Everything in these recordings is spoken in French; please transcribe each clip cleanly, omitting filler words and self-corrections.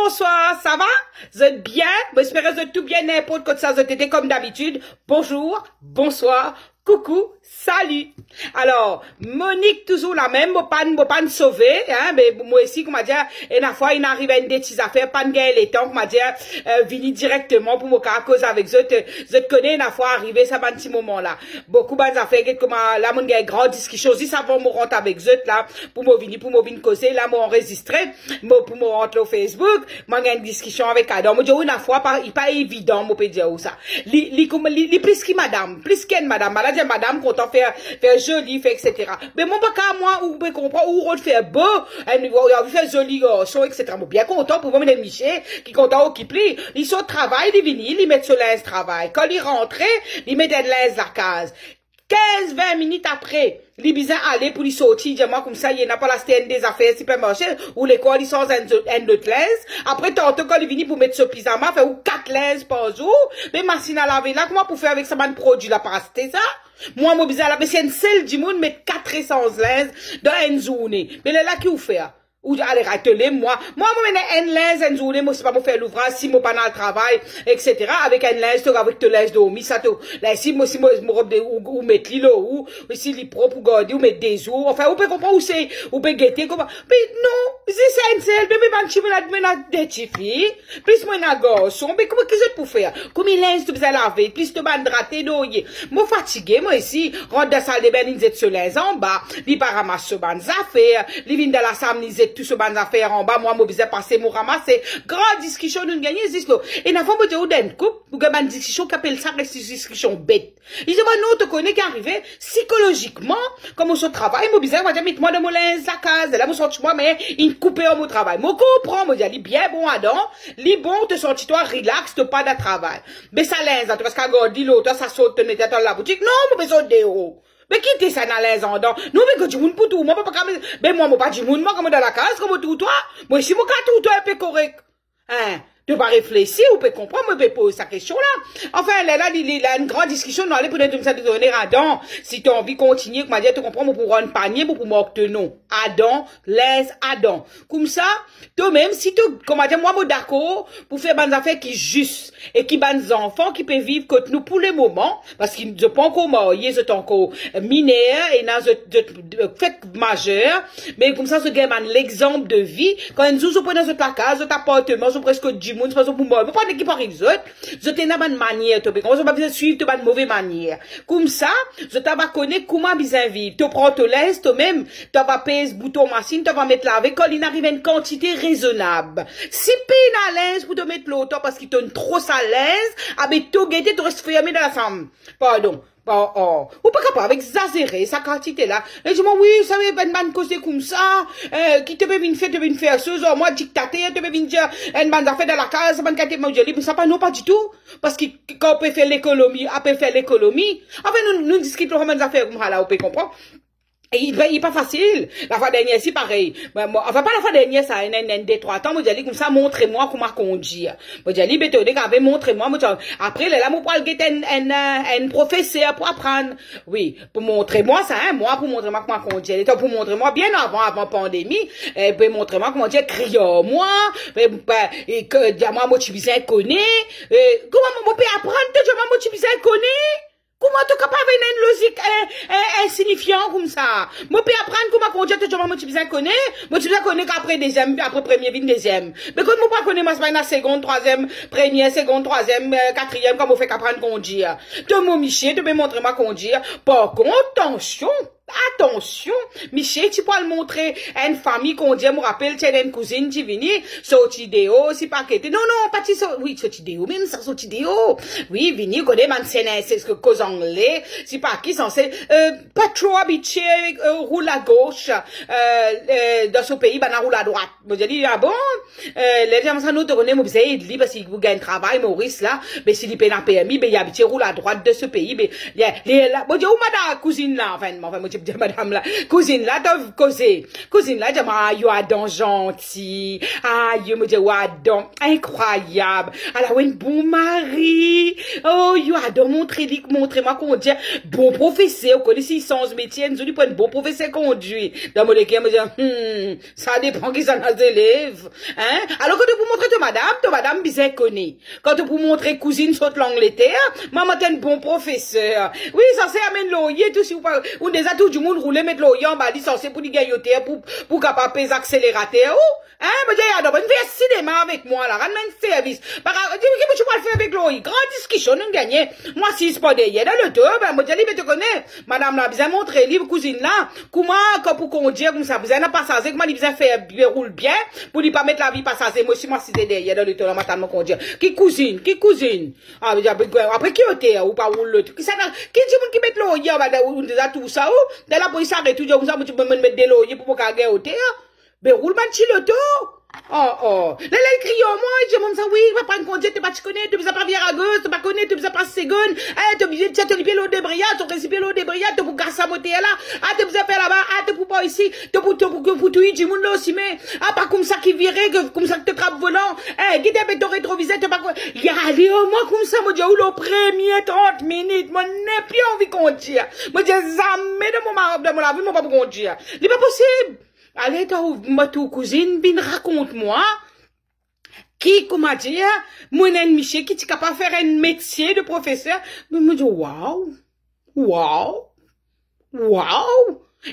bonsoir, ça va? Vous êtes bien? J'espère que vous êtes tout bien, n'importe quoi ça, vous êtes comme d'habitude. Bonjour, bonsoir, coucou, salut. Alors, Monique, toujours la même, moi pas sauver, hein, mais moi aussi, comment dire, et la fois, il arrive à une des petites affaires, pas de gagner les temps, comment dire, venir directement pour me cause avec eux, je connais la fois arrivé, ça va un petit moment là. Beaucoup de affaires, comment, là, mon gars, grande discussion, si ça va me rentrer avec eux, là, pour me venir causer, là, m'enregistrer, pour me rentrer au Facebook, moi, j'ai une discussion avec Adam, moi, j'ai une fois, il pas évident, moi, peut dire où ça. Li plus qui madame, plus qu'une madame, là, j'ai madame, content faire joli, fait, etc. Mais mon pas qu'à moi, ou peut comprendre, ou on fait beau, on a fait joli, son, etc. Moi, bien content pour moi, mes Michel, qui content, qui plie. Ils sont au travail, ils viennent, ils mettent sur l'ins travail. Quand ils rentraient, ils mettaient de l'ins la case. 15-20 minutes après, les bisins allaient pour les sortir, dis-moi comme ça, il n'y a pas la stène des affaires supermarché, ou l'école, ils sont un autre linge. Après, tantôt, quand ils viennent pour mettre ce pyjama, fait ou 4 linges par jour, mais machine à laver là, comment pour faire avec ça, man produit là, pas c'était ça? Moi, mon bizarre là, mais c'est une seule du monde, mettre 400 linges dans une journée. Mais là, qui vous fait? Ou aller rateler moi un linge une journée moi c'est pas pour faire l'ouvrage si moi pas dans le travail etc. avec un linge avec te linge dormi ça tout là si moi robe de ou mettre l'île ou si li propre ou garder ou mettre des jours enfin on peut comprendre où c'est ou peut guetter comment mais non c'est un seul bébé banchi mais des petites filles plus moi na garçon mais comment qu'est-ce que pour faire comme il linge tu besoin laver plus te ban drater d'oyer moi fatigué moi ici rentre dans la salle de bain il ce linge en bas li pas ramasser ban affaires li vient dans la salle tout ce ban affaires en bas moi besoin passer mon ramasser grande discussion nous gagner existe et na fois me dire d'un couple ou ban discussion qu'appelle ça discussion bête il dit non te connais qui arrivé psychologiquement comme on se travaille moi besoin moi dire moi de mon linge la case là moi sorti moi mais il couper au travail moi comprends moi dire bien bon Adam li bon te sorti toi relax te pas de travail mais ça linge parce qu'à garder l'autre ça saute te mettre dans la boutique non moi besoin de mais qui t'es ça dans les endroits? Nous, mais que du monde pour tout. Moi, pas comme, mais moi, pas du monde, moi, comme dans la case, comme tout toi. Moi, si moi, tout toi, un peu correct. Hein? Tu pas réfléchir, ou peut comprendre, moi, peut poser sa question là. Enfin, là, il a une grande discussion, nous allons pour nous ça donner Adam. Si tu as envie de continuer, comme dire, tu comprends, pour prendre un panier, pour moquer non. Adam, laisse Adam. Comme ça, toi-même, si tu, comment dire, moi, d'accord, pour faire des affaires qui juste, et qui des enfants qui peuvent vivre comme nous pour le moment, parce qu'ils ne sont pas encore mariés, ils sont encore mineurs, et dans fait majeur, mais comme ça, ce gagne l'exemple de vie, quand ils sont dans ce placard, cet appartement, sont presque du monde, c'est pour moi, mais pas d'équipe par exemple, je t'ai une bonne manière, tu peux, on va pas suivre de mauvaise manière. Comme ça, je t'ai connaître comment bien vivre. Tu prends ton laisse, toi-même, tu vas payer ce bouton machine, tu vas mettre là avec, quand il arrive à une quantité raisonnable. Si pine à l'aise pour te mettre l'auto parce qu'il donne trop sa l'aise, avec tout guetté, tu restes fermé dans la chambre. Pardon. Ou pas capable exagérer sa quantité là. Et je dis, oui, ça veut pas une cause comme ça, qui te peut venir faire ce genre, moi, dictateur, te peut venir dire, une bande affaire dans la case, ça va quantité manger libre, ça pas, non, pas du tout. Parce que, quand on peut faire l'économie, après faire l'économie, après, nous discutons vraiment des affaires comme ça là, on peut comprendre. Et il est pas facile. La fois dernière, c'est pareil. Enfin, pas la fois dernière, ça, des 3 temps, moi, j'ai dit comme ça, montrez-moi comment conduire. Moi, j'ai dit, béton, montrez-moi, après, là, moi, pour aller un professeur pour apprendre. Oui, pour montrer-moi ça, hein, moi, pour montrer-moi comment conduire. Pour montrer-moi bien avant pandémie, pour montrer-moi comment dire, crions-moi, et que, dis-moi, moi, tu bien connais, comment, moi, peux apprendre, moi, tu bien connais? Comment tu es capable d'avoir une logique insignifiante comme ça? Moi, peux apprendre comment conduire, tu moi, tu bien connais? Moi, tu bien connais qu'après deuxième, après premier, vine deuxième. Mais quand moi, pas connais, moi, c'est pas seconde, troisième, première, seconde, troisième, quatrième, comment on fait qu'apprendre conduire? Tu mon Michel, tu peux montrer moi conduire. Par contre, attention, Michel, tu peux le montrer à une famille qu'on dit, me rappelle, tu as une cousine qui vient, sorti déo, si pas qu'était. Non, pas tu oui, sorti déo, même ça sorti déo. Oui, vini, connaît, man, c'est ce que cause anglais, si pas qui censé, pas trop habitué, roule à gauche, dans ce pays, ben, roule à droite. Moi, j'ai dit, ah bon, les gens, ça nous tourner, moi, c'est lui, parce qu'il gagne travail, Maurice, là, mais s'il paye un permis, ben, il habite, roule à droite de ce pays, mais, moi, j'ai où madame, cousine, là, enfin, moi, madame là, cousine là, t'as causé. Cousine là, j'ai yo Adam gentil. Yo me dit, Adam, incroyable. Alors, un bon mari. Oh, yo Adam, montrez-moi qu'on dit, bon professeur, connaissez sans métier, nous dit pas un bon professeur conduit. Dans mon équipe, me dit, ça dépend qui sont les élèves. Hein? Alors que tu peux montrer, madame bizarre connaît. Quand tu pour montrer cousine saute l'Angleterre, maman t'es un bon professeur. Oui, ça c'est amène l'oyer, tout si ou déjà tout du monde rouler, mettre l'oyer en bas, censé pour gagner pour capable peser accélérateur, ou, hein, mais j'ai adoré, on fait cinéma avec moi, là, rends-moi un service. Par exemple, dis-moi, tu vas le faire avec l'oyer. Grande discussion, nous gagnons. Moi, si c'est pas derrière, dans le tour, ben, moi, j'ai dit, mais tu connais, madame là, bien montrer, libre cousine là, comment, quand pour conduire, comme ça, vous avez pas ça, comment il bien faire, roule bien, pour lui pas mettre la vie passager, moi, si moi, si c'est derrière, dans le tour, là, maintenant, conduire. Qui cousine? Ah, après, qui était, ou pas, roule le truc. Qui dit, qui met l'oyer, ou déjà tout ça, ou, de la police arrête tout, comme ça, tu peux me mettre de l'oyer pour pas gagner au terre. Ben, roule man le dos. Oh. Là, il crie au moins, je me dis, oui, va prendre conduite, tu pas te connais, tu ne pas virer à gauche, tu pas connaître, tu ne pas seconde, tu obligé de te liper l'eau de brillade, tu récipient l'eau de brillade, tu pour gasser à monter là, tu peux faire là-bas, tu pour pas ici, tu pour tout y, du monde là aussi, mais, pas comme ça qui virait, comme ça que tu crabe volant, qui t'appelle ton rétroviseur, tu pas quoi, il y a allé au moins comme ça, moi, je le premier 30 minutes, moi, n'ai plus envie de conduire. Moi, j'ai jamais de mon vie, moi, pas pour conduire. C'est pas possible. Allez, ma cousine, bin raconte-moi, qui, comment dire, mon ennemi, qui est capable de faire un métier de professeur. Mais me dit, waouh.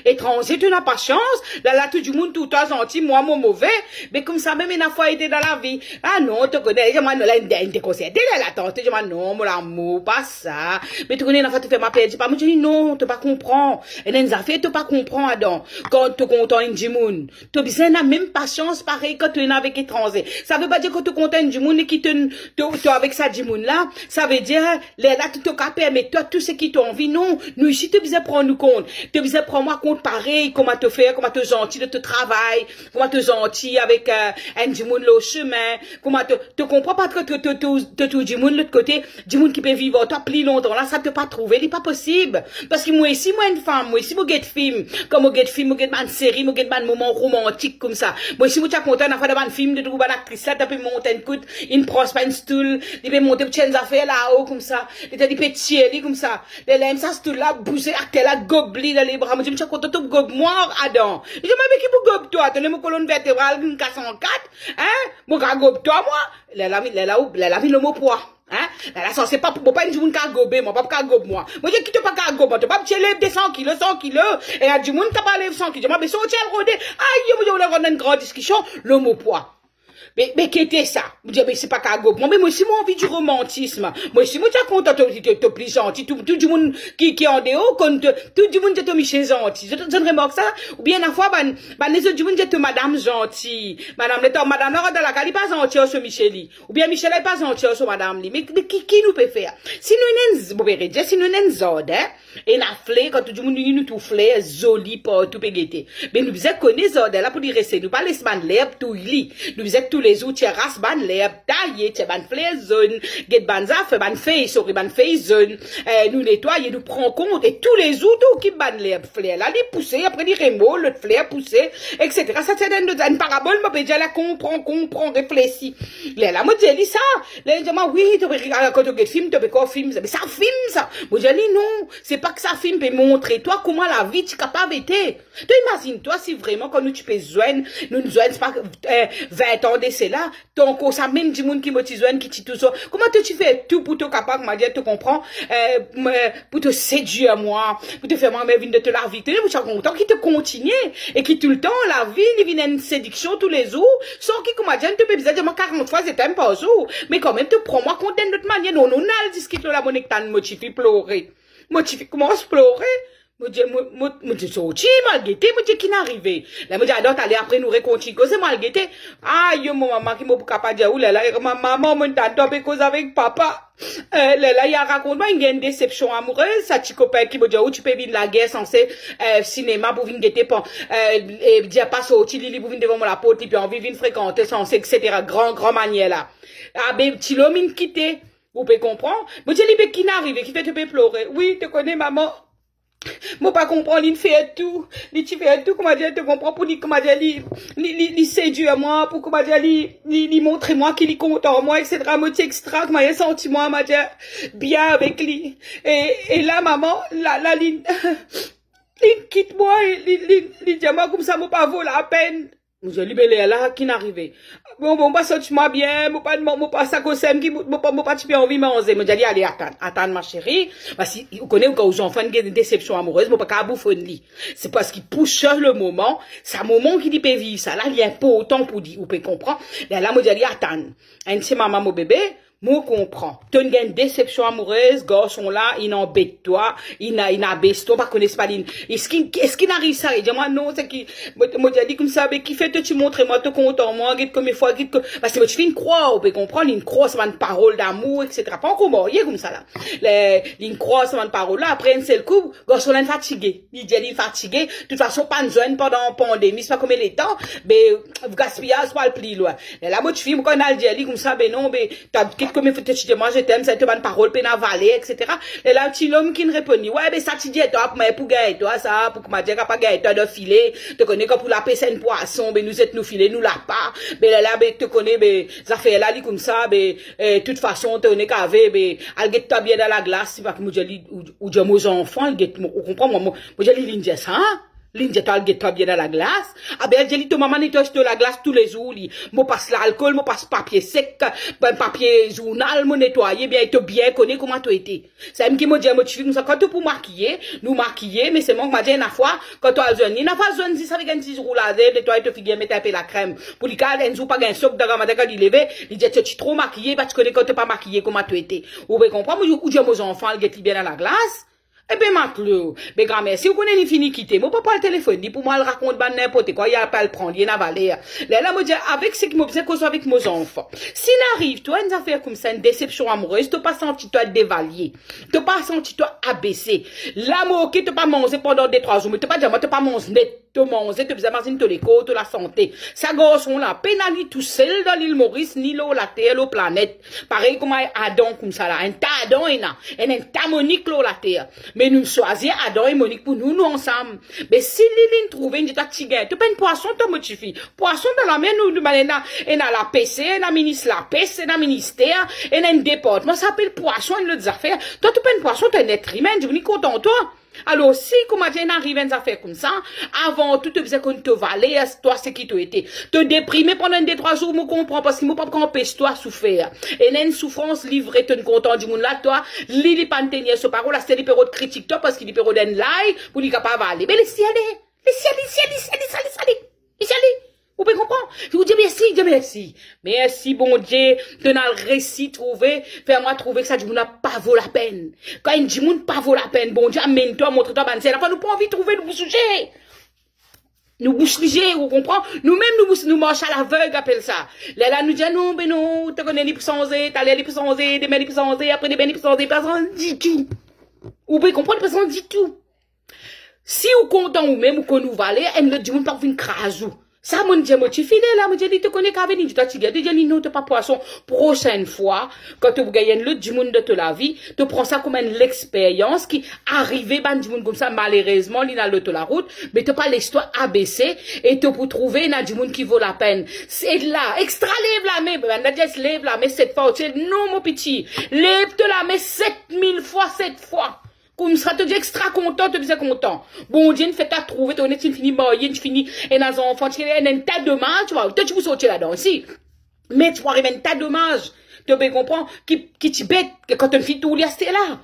Étranger, tu n'as pas chance. Là, tout le monde, tout le temps gentil, moi, mon mauvais. Mais comme ça, même une fois été dans la vie. Ah non, tu connais, je m'en ai te conseillé. La tante, je m'en non, mon amour, pas ça. Mais tu connais, une fois, tu fais ma paix, dis pas, mais je dis non, tu pas comprends. Et dans les affaires, tu pas comprends, Adam. Quand tu content une djimoun. Tu besoin n'a même pas chance, pareil, quand tu es avec étranger. Ça veut pas dire que tu content une djimoun et qui te, avec sa djimoun là. Ça veut dire, là, tu te capes, mais toi, tout ce qui t'ont envie, non. Nous, ici, tu besoin prendre nous compte. Tu besoin prendre moi compte pareil, comment te faire, comment te gentil de te travail, comment te gentil avec un djimoun le chemin, comment te comprends pas que te djimoun l'autre côté, djimoun qui peut vivre toi plus longtemps, là, ça te pas trouver, c'est pas possible. Parce que moi ici, moi une femme, moi ici, moi get film, comme moi get film, moi get une série, moi get un moment romantique comme ça. Moi ici, moi t'as content d'avoir un film de trouver une actrice là, t'as pu monter une coute, une prosper une stool, il peut monter petites affaires là-haut comme ça, il peut tirer comme ça, les lames ça stool là, bouger acteur là, gobli dans les bras, moi je quand tu gobes moi, Adam. Je me dis qui pour gobe toi, tu as mon colonne vertébrale, une 404, hein? Mon gars gobe toi, moi. La vie le mot poids. Hein? Là, ça, c'est pas pour pas une journée qu'à gober, moi, pas qu'à gobe, moi. Moi, je quitte pas qu'à gobe, tu pas me lève des 100 kilos, et à du monde, t'as pas lève 100 kilos, mais sorti à rodé. Aïe, moi, on a une grande discussion, le mot poids. Mais qu'était ça? Je dis, mais c'est pas qu'à gobe. Moi, mais moi aussi, moi, envie du romantisme. Moi aussi, moi, t'as content, t'es plus gentil. Tout du monde qui est en dehors, tout du monde t'es Michel gentil. Je te remarque ça. Ou bien, la fois, les autres du monde t'es madame gentil. Madame, là, dans la cali, pas gentil, ce Micheli. Ou bien, Michel est pas gentil, ce madame, li. Mais, qui nous peut faire? Si nous n'en zode, hein, et la flé, quand tout le monde nous tout flé, joli, pas tout pégueté. Mais nous faisons connaître zode, là, pour dire rester. Nous pas laisser ban l'herbe, tout li. Nous faisons tous les outils, race ban l'herbe, tailler, ban flé zone, get ban zaf, ban feuille, sorry, ban feuille zone, nous nettoyer, nous prend compte, et tous les outils qui ban l'herbe, flé, là, les pousser, après les rémaux, l'autre flé, pousser, etc. Ça, c'est une parabole, mais déjà, là, comprend, réfléchit. Là, moi, j'ai dit ça. Là, je dis, oui, tu peux regarder, quand tu regardes film, tu peux quoi film, mais ça filme, ça. Moi, j'ai dit, non, c'est pas que ça filme, peut montrer, toi, comment la vie, tu es capable d'être. Tu imagines, toi, si vraiment, quand nous, tu peux joindre, nous joindre, pas, 20 ans de cela, ton corps, ça même du monde qui me joindre, qui tout ça. Comment tu fais tout pour te capable, m'a dit, tu comprends, pour te séduire, moi, pour te faire, moi, mais, de te la vie, tu es content, qui te continue, et qui tout le temps, la vie, il vient une séduction tous les jours, sans qui, comme tu peux bizarre, 40 fois, c'est un par jour, mais quand même, tu prends moi compte d'une autre manière, non, on a discuté la monnaie que t'as motivé pleurer. Motivé, comment se pleurer? Moi, je sorti, mal guetté, moi, qui n'arrivait. Là, moi, j'adore aller après nous réconcilier, c'est mal guetté. Aïe, mon maman, qui m'a pas dire, ou là, ma maman, mon tante, cause avec papa. Là, il y a raconte moi, il y a une déception amoureuse, ça, petit copain qui m'a dit, où tu peux vivre la guerre censée, cinéma, pour venir guetter, et dire pas sorti, Lili, pour venir devant la porte, et puis on vient fréquenter, censé, etc. Grand manière, là. Ah, ben, petit l'homme, il quitté. Vous pouvez comprendre? Moi, je dis, qui n'arrive, qui fait te pleurer. Oui, tu connais, maman. Moi, pas comprendre, il fait tout. Il fait tout, comment dire, te comprends, pour dire, comment dire, il séduit moi, pour, comment dire, il montre moi qu'il est content, moi, etc., moi, extra, comment il senti moi, m'a dit, bien avec lui. Et là, maman, il quitte moi, il dit, moi, comme ça, moi, pas vaut la peine. Je libéré là, qui n'arrivait. Bon, bah, sens-moi bien, mon pas ça cosem, qui, mon pas tu peux envie manger. Je dis, allez, attends, ma chérie. Parce que, vous connaissez, quand aux enfants, il y a des déceptions amoureuses, mon pas qu'à bouffonner. C'est parce qu'il pousse le moment, c'est un moment qui dit, peut vivre ça. Là, il y a un peu autant pour dire, vous pouvez comprendre. Là, moi, je dis, attends. C'est maman, mon bébé. Moi, comprends. Tu as une déception amoureuse, garçon là, il embête toi, il n'abaisse toi, pas connaître pas est-ce qu'il arrive ça? Il dit, moi, non, c'est qui, moi, dit comme ça, mais qui fait que tu montres, moi, te content, moi, guide comme il faut, guide comme, parce que tu fais une croix, on peut comprendre, une croix, c'est une parole d'amour, etc. Pas encore marié comme ça, là. Une croix, c'est une parole là, après, un seul coup, garçon là, fatigué. Il dit, il est fatigué. De toute façon, pas de jeune pendant la pandémie, c'est pas comme les temps, mais, gaspillage, pas le pli, loin. Là, moi, tu fais, quand on a le dit, comme ça, ben non, ben, comme il faut te dire, moi, je t'aime, ça te bonne parole, peine à valer, etc. Et là, un petit homme qui ne répondit, ouais, mais ça, tu dis, toi, mais pour gagner, toi, ça, pour que ma dire, pas gagner, toi, de filet, te connais, comme pour la paix, c'est une poisson, ben, nous êtes, nous filer, nous la pas, ben, là, ben, te connais, ben, ça fait là, comme ça, ben, toute façon, te connais qu'avec, ben, elle guette toi bien dans la glace, c'est pas que moi, je dis, ou je mes enfants, on comprend, moi, je dis, l'Indien, ça, hein? L'Indien, tu as bien dans la glace. Ah ben, j'ai dit, ton maman nettoie la glace tous les jours, moi passe l'alcool, moi passe papier sec, ben, papier journal, moi nettoyer, bien, et te bien connaître comment tu étais. C'est un qui m'a dit, moi, tu fais, quand tu pour maquiller, nous maquiller, mais c'est moi qui m'a dit, une fois, quand tu as besoin, il n'a pas besoin de ça avec un petit roulade, nettoyer, te figure, mettre un peu la crème. Pour les cas, un jour, pas un soc dans la matin, quand il levait, il dit, tu es trop maquillé, bah, tu connais quand tu pas maquillé, comment tu étais. Vous pouvez comprendre, moi, ou j'ai mes enfants, ils get bien dans la glace. Eh ben, maintenant, ben, grand-mère, si vous connaissez les finis quitter, moi, pas le téléphone, dit pour moi, elle raconte, ben, n'importe quoi, il y a pas à le prendre, il y a un valer. Là, moi, avec ce qui m'observe, qu'on soit avec mes enfants. S'il arrive, toi, une affaire comme ça, une déception amoureuse, t'as pas senti, toi, dévalier. T'as pas senti, toi, abaisser. L'amour, qui t'as pas mangé pendant 2-3 jours, mais t'as pas dit, moi, t'as pas mangé net. Te manger, te faisait manger tous les côtes, la santé. Ça garçon là, pénali tout seul dans l'île Maurice, ni l'eau, la terre, l'eau planète. Pareil comme Adam, comme ça là. Un tas Adam et un tas Monique, l'eau, la terre. Mais nous choisir Adam et Monique pour nous ensemble. Mais si l'île trouve une ta tigre, tu peux une poisson, tu me suffit. Poisson dans la mer, nous, et dans la PC, et dans la ministre la PC, et dans le ministère, et dans le département, ça s'appelle poisson, et l'autre affaire. Toi, tu peux une poisson, tu es un être humain, tu es content, toi. Alors, si, comment dire, arrive une affaire comme ça, avant tout, tu faisais qu'on te valait, toi, c'est qui tu étais. Te déprimer pendant 2-3 jours, je comprends, parce qu'il ne pas empêcher toi souffrir. Et une souffrance livrée, tu es content du monde là, toi, l'île pas tenir ce parole, là, c'est des périodes critiques, toi, parce qu'il est périodes d'un lie, pour lui capable aller. Mais laissez aller. Vous pouvez comprendre? Je vous dis merci. Merci, bon Dieu, de nous le récit trouvé, fais-moi trouver que ça, du monde n'a pas vaut la peine. Quand il dit monde pas vaut la peine, bon Dieu, amène-toi, montre-toi, ben, c'est la fois, nous pas envie de trouver, nous bouche sujet. Nous bouche sujet, vous comprenez? Nous-mêmes, nous marchons à l'aveugle, appelle ça. Là, nous disons, non, ben non, t'as connu les puissances, t'as les puissances, des mains les puissances, après des mains les puissances, personne dit tout. Vous pouvez comprendre, personne dit tout. Si vous comptez ou même, ou qu'on nous valait, elle ne dit, monde pas vous une crase. Ça, mon Dieu, moi, tu files là, mon Dieu, tu connais qu'à venir, tu t'as tigé, tu dis, non, tu pas poisson. Prochaine fois, quand tu gagnes le du monde de la vie, tu prends ça comme une expérience qui arrive, ben, du monde comme ça, malheureusement, il a le de la route, mais tu pas l'histoire abaissée, et tu pour trouver, il du monde qui vaut la peine. C'est là, extra lève la main, ben, Nadia, lève la main 7 fois, non, mon petit, lève-te la main 7000 fois, 7 fois. Comme ça, tu dis extra content, tu dis content. Bon Dieu, fait ta trouver, tu finis marié, tu finis, et dans un enfant, tu as un tas de dommages, tu vois, tu peux sortir là-dedans aussi. Mais tu vas arriver un tas de dommages. Tu peux comprendre, qui t'y bête, que quand tu fais tout, il y a là.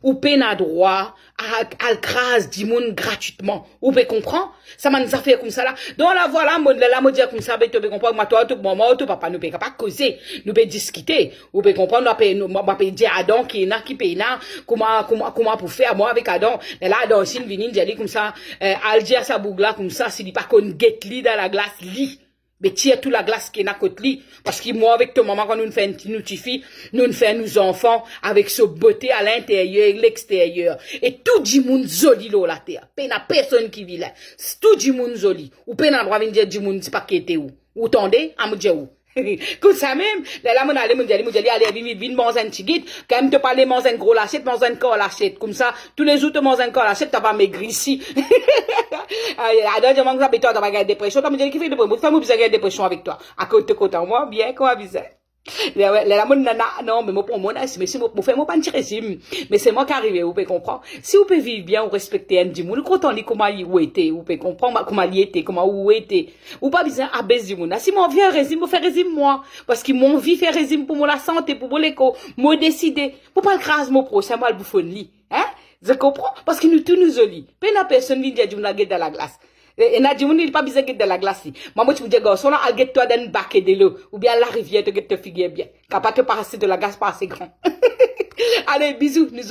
Ou peine à droit, à grâce du monde gratuitement. Ou peut comprendre? Ça m'a nous a fait comme ça là. Donc là, voilà, la mode dire comme ça, tu peux comprendre, moi, toi, tout maman, tout papa, nous peut pas causer, nous peut discuter. Ou peut comprendre, nous peut dire Adam, qui est là, qui paye là, comment pour faire, moi, avec Adam. Et là, Adam, s'il vient, il comme ça, al dire sa bougla, comme ça, s'il dit pas qu'on guette li dans la glace, li. Mais tire toute la glace qui est à côté li. Parce que moi, avec ton maman, quand nous faisons nous filles, nous faisons nos enfants avec ce beauté à l'intérieur et l'extérieur. Et tout du monde joli là, la terre. Peine à personne qui vit là. Tout du monde joli. Ou peine à droit de dire du monde, c'est pas qui était où. Ou tendez, à me dire où. Comme ça même, là, mon allez, allez, vine, manger un petit guide, quand même te parler, manger un gros lachette, manger un corps lachette. Comme ça, tous les jours, te manger un corps lachette, t'as pas maigri ici. Alors, je mange ça, mais toi, t'as pas gagné dépression, t'as me dit qu'il fait dépression, fais-moi bizarre dépression avec toi. À côté, moi, bien, comment bizarre. La mon nana, non, mais moi pour mon mais si moi fais mon pas de régime, mais c'est moi qui arrive, vous pouvez comprendre. Si vous pouvez vivre bien, ou respecter un du monde, quand on dit comment il était, vous pouvez comprendre comment il était, comment où était, ou pas besoin abaisser du monde. Si mon vie un régime, vous faire régime moi, parce que mon vie fait régime pour mon la santé, pour mon l'éco, moi décider, pour pas le crase mon pro, c'est moi le bouffon li, hein? Je comprends, parce que nous tous nous oli. Peine personne vient dire nous dans la glace. Et n'a dit il pas besoin de la glace. Maman tu me dis garçon là al get toi dans bac de l'eau ou bien la rivière te get te figuer bien. Capable de passer de la glace pas assez grand. Allez bisous nous